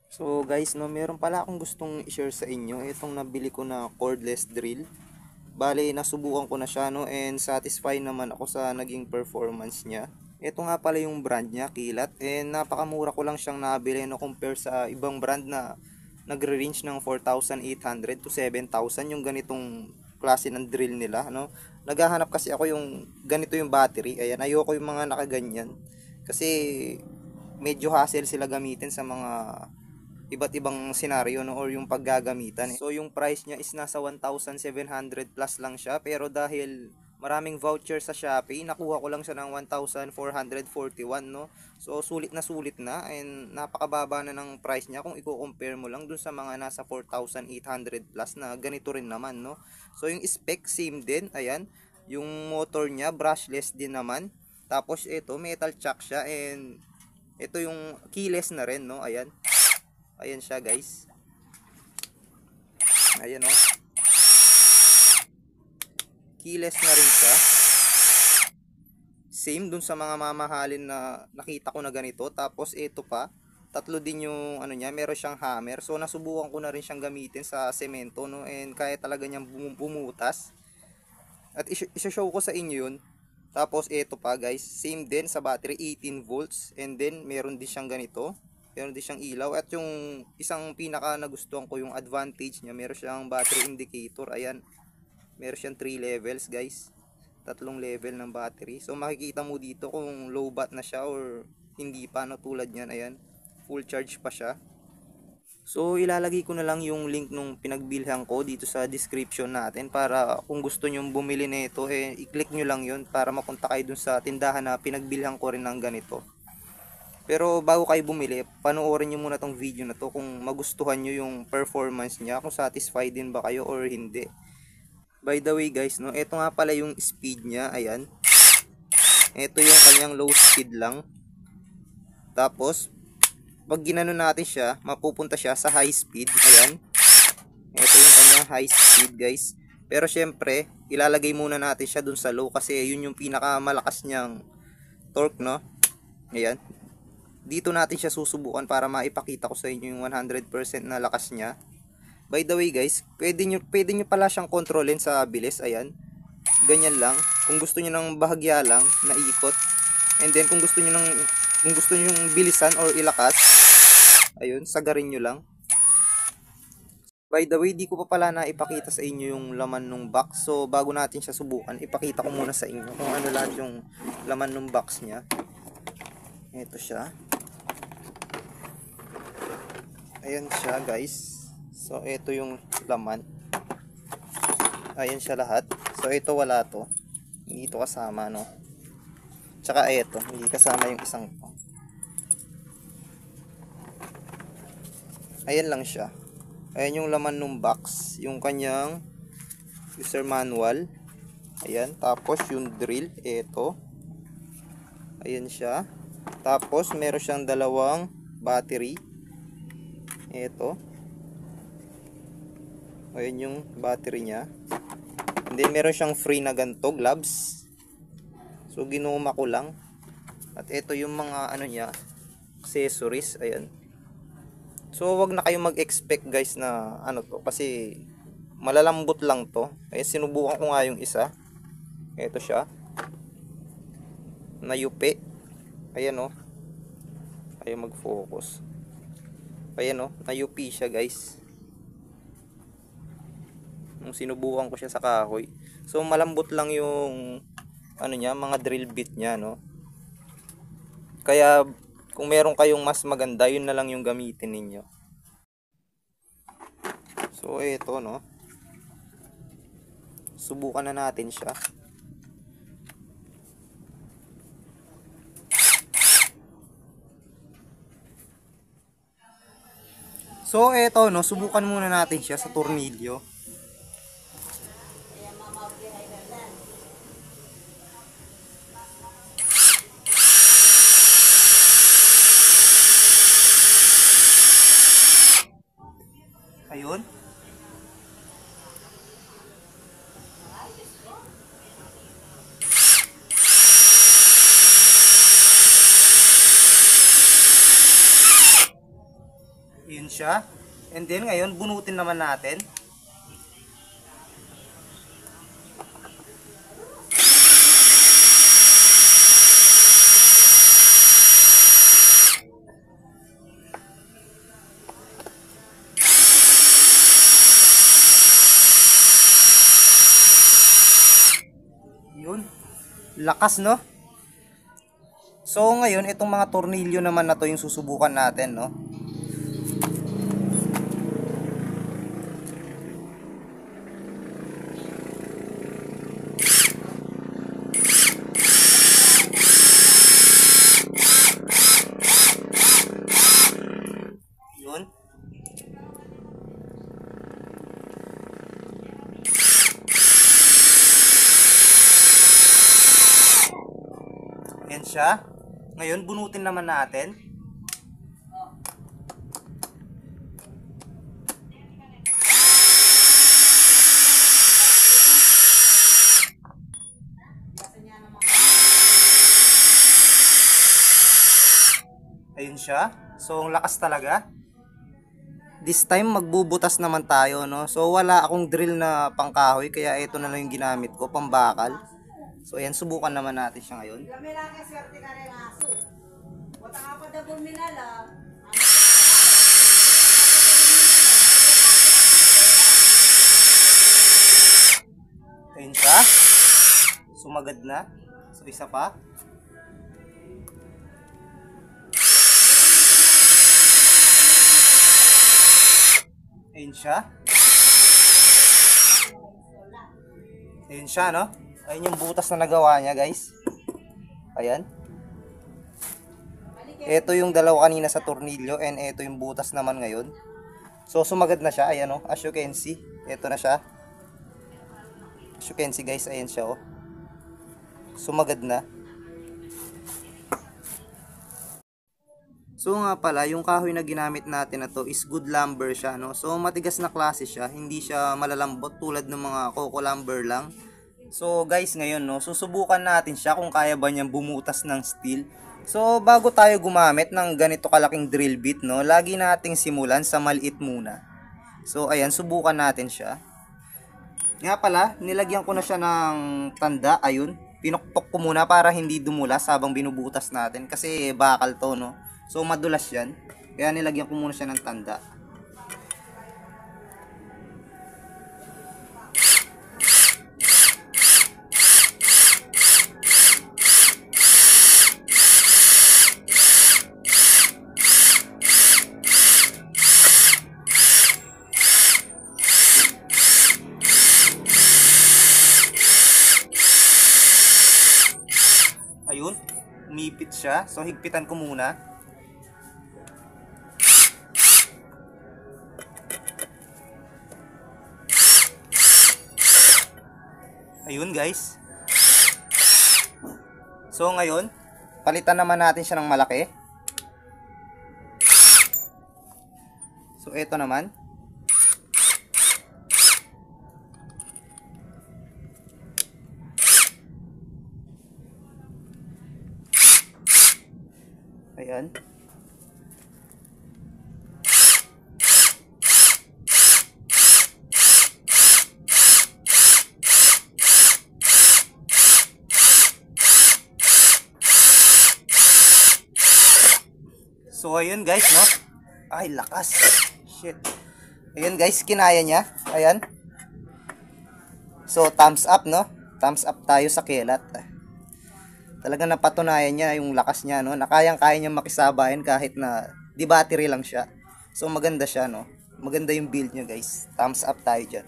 So guys, no, meron pala akong gustong i-share sa inyo. Itong nabili ko na cordless drill. Bale, nasubukan ko na siya, no, and satisfied naman ako sa naging performance niya. Ito nga pala yung brand niya, Kilat, and napakamura ko lang siyang nabili, no, compare sa ibang brand na nagre-range ng 4,800 to 7,000 yung ganitong klase ng drill nila, no. Naghahanap kasi ako yung ganito yung battery. Ayan, ayoko yung mga nakaganyan kasi medyo hassle sila gamitin sa mga iba't ibang senaryo, no, or yung paggagamitan. So yung price niya is nasa 1,700 plus lang siya, pero dahil maraming voucher sa Shopee, nakuha ko lang siya ng 1,441, no. So sulit na and napakababa na ng price niya kung i-compare mo lang dun sa mga nasa 4,800 plus na ganito rin naman, no. So yung spec same din, ayan. Yung motor niya brushless din naman. Tapos ito metal chuck siya, and ito yung keyless na rin, no. Ayan. Ayan siya guys. Ayan o. Keyless na rin siya. Same dun sa mga mamahalin na nakita ko na ganito. Tapos ito pa. Tatlo din yung ano niya. Meron siyang hammer. So nasubukan ko na rin siyang gamitin sa semento, no. And kaya talaga niyang bumutas. At isa-show ko sa inyo yun. Tapos ito pa guys. Same din sa battery. 18 volts. And then meron din siyang ganito. Meron din siyang ilaw. At yung isang pinaka nagustuhan ko, yung advantage niya, meron siyang battery indicator. Ayan, meron siyang 3 levels guys, 3 level ng battery. So makikita mo dito kung low bat na siya or hindi pa, no, tulad niyan. Ayan, full charge pa siya. So ilalagay ko na lang yung link nung pinagbilhan ko dito sa description natin, para kung gusto nyo bumili nito, i-click nyo lang yun para mapunta kayo dun sa tindahan na pinagbilhan ko rin ng ganito. Pero bago kayo bumili, panoorin nyo muna tong video na to kung magustuhan nyo yung performance niya, kung satisfied din ba kayo or hindi. By the way guys, no, ito nga pala yung speed niya. Ayan, ito yung kanyang low speed lang. Tapos pag ginano natin siya, mapupunta siya sa high speed. Ayan, ito yung kanyang high speed guys. Pero syempre, ilalagay muna natin siya dun sa low kasi yun yung pinakamalakas niyang torque, no. Ayan, dito natin siya susubukan para maipakita ko sa inyo yung 100% na lakas niya. By the way guys, pwede nyo pala siyang kontrolin sa bilis. Ayan, ganyan lang. Kung gusto nyo ng bahagya lang na ikot, and then kung gusto nyo bilisan or ilakas, ayun, sagarin nyo lang. By the way, di ko pa pala na ipakita sa inyo yung laman ng box. So bago natin siya subukan, ipakita ko muna sa inyo kung ano lahat yung laman ng box niya. Ito siya. Ayan siya guys. So ito yung laman. Ayan siya lahat. So ito wala to. Hindi ito kasama, no. Tsaka ito, hindi kasama yung isang to. Ayan lang siya. Ayan yung laman ng box. Yung kanyang user manual. Ayan. Tapos yung drill. Ito. Ayan siya. Tapos meron siyang dalawang battery. Ito. Ayan yung battery niya. And then meron siyang free na ganito, gloves. So ginuma ko lang. At ito yung mga ano niya, accessories. Ayan. So wag na kayong mag-expect guys na ano to, kasi malalambot lang to. Kaya sinubukan ko nga yung isa. Ito siya. Nayupi. Ayan oh. Ayaw mag-focus. Ayan oh, nayupi siya guys. Nung sinubukan ko siya sa kahoy. So malambot lang yung ano niya, mga drill bit niya, no. Kaya kung meron kayong mas maganda, yun na lang yung gamitin ninyo. So ito, no. Subukan na natin siya. So ito, no, subukan muna natin siya sa tornilyo. Ayun. Yun siya. And then ngayon, bunutin naman natin. Yun. Lakas, no? So ngayon, itong mga tornilyo naman na to yung susubukan natin, no? Yun. Yan siya. Ngayon, bunutin naman natin. Ayun siya. So, ang lakas talaga. This time, magbubutas naman tayo, no? So, wala akong drill na pangkahoy, kaya ito na lang yung ginamit ko, pambakal. So, ayan, subukan naman natin siya ngayon. Ayun siya. Sumagad na. So, isa pa. Ayun siya. Ayun siya, no? Ayun yung butas na nagawa niya, guys. Ayan. Ito yung dalawa kanina sa tornilyo, and ito yung butas naman ngayon. So, sumagad na siya. Ayan, oh. As you can see. Ito na siya. As you can see, guys. Ayan siya, oh. Sumagad na. So nga pala, yung kahoy na ginamit natin na to is good lumber siya, no? So matigas na klase siya, hindi siya malalambot tulad ng mga coco lumber lang. So guys, ngayon, no, susubukan natin siya kung kaya ba niyang bumutas ng steel. So bago tayo gumamit ng ganito kalaking drill bit, no, lagi nating simulan sa maliit muna. So ayan, subukan natin siya. Nga pala, nilagyan ko na siya ng tanda, ayun. Pinukpok ko muna para hindi dumulas habang binubutas natin kasi bakal to, no. So madulas yan. Kaya nilagyan ko muna siya ng tanda. Ayun, umipit siya. So higpitan ko muna. Ayun, guys. So ngayon, palitan naman natin siya ng malaki. So ito naman. Ayan. So ayun guys, no? Ay, lakas. Shit. Ayun guys, kinaya niya. Ayan. So thumbs up, no? Thumbs up tayo sa kilat. Talagang napatunayan niya yung lakas niya, no? Nakayang-kaya niya makisabayan kahit na di battery lang siya. So maganda siya, no? Maganda yung build niya, guys. Thumbs up tayo dyan.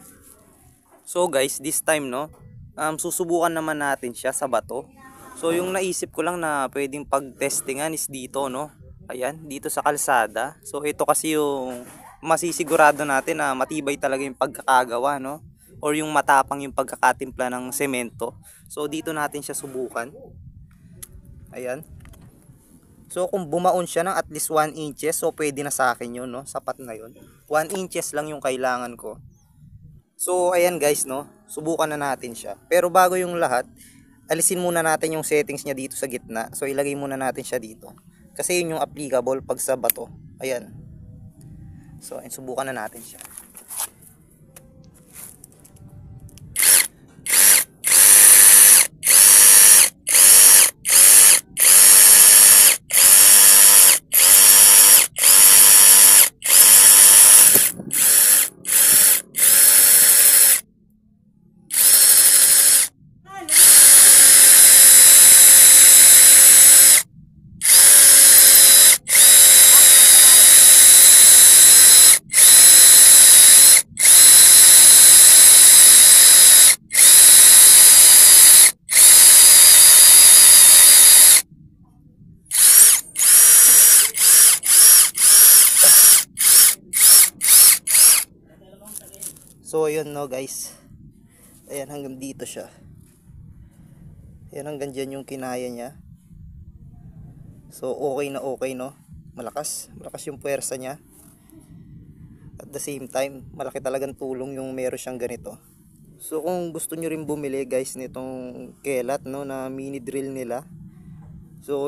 So guys, this time, no? Susubukan naman natin siya sa bato. So yung naisip ko lang na pwedeng pag-testingan is dito, no? Ayan, dito sa kalsada. So ito kasi yung masisigurado natin na matibay talaga yung pagkakagawa, no? Or yung matapang yung pagkakatimpla ng semento. So dito natin siya subukan. Ayan. So kung bumaon siya ng at least 1 inches, so pwede na sa akin yun, no? Sapat na yun. 1 inches lang yung kailangan ko. So ayan guys, no? Subukan na natin siya. Pero bago yung lahat, alisin muna natin yung settings niya dito sa gitna. So ilagay muna natin siya dito. Kasi yun yung applicable pag sa bato. Ayan. So ayun, subukan na natin siya. So ayun no guys, ayan hanggang dito siya, ayan hanggang dyan yung kinaya niya. So okay na okay no, malakas yung puwersa niya. At the same time, malaki talagang tulong yung meron siyang ganito. So kung gusto nyo rin bumili guys nitong kelat no, na mini drill nila, so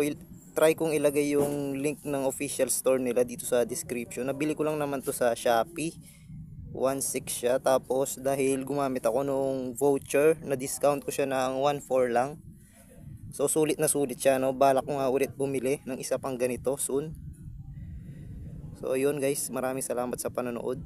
try kong ilagay yung link ng official store nila dito sa description. Nabili ko lang naman to sa Shopee, 1.6 siya. Tapos dahil gumamit ako nung voucher, na discount ko siya ng 1.4 lang. So sulit na sulit siya no. Balak ko nga ulit bumili ng isa pang ganito soon. So ayun guys, maraming salamat sa panonood.